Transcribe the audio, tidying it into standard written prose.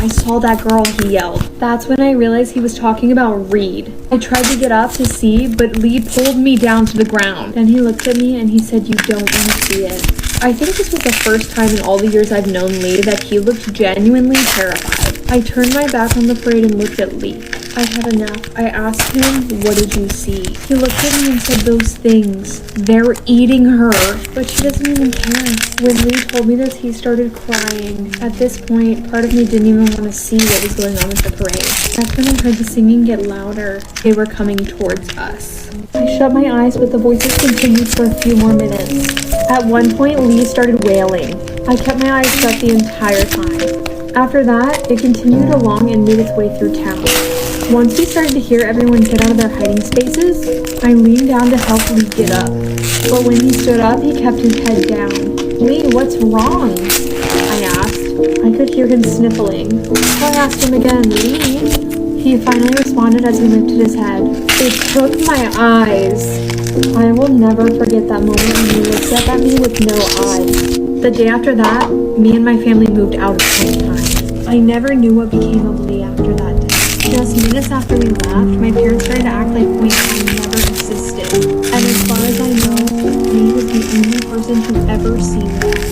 "I saw that girl," he yelled. That's when I realized he was talking about Reed. I tried to get up to see, but Lee pulled me down to the ground. Then he looked at me and he said, "You don't want to see it." I think this was the first time in all the years I've known Lee that he looked genuinely terrified. I turned my back on the parade and looked at Lee. I had enough. I asked him, "What did you see?" He looked at me and said, "Those things. They're eating her." But she doesn't even care. When Lee told me this, he started crying. At this point, part of me didn't even want to see what was going on with the parade. That's when I heard the singing get louder. They were coming towards us. I shut my eyes, but the voices continued for a few more minutes. At one point, Lee started wailing. I kept my eyes shut the entire time. After that, it continued along and made its way through town. Once we started to hear everyone get out of their hiding spaces, I leaned down to help Lee get up. But when he stood up, he kept his head down. "Lee, what's wrong?" I asked. I could hear him sniffling. So I asked him again, "Lee?" He finally responded as he lifted his head. It took my eyes. I will never forget that moment when he looked up at me with no eyes. The day after that, me and my family moved out of Storytime. I never knew what became of Lee after that day. Just minutes after we left, my parents started to act like Point Time never existed. And as far as I know, Lee was the only person to ever see me.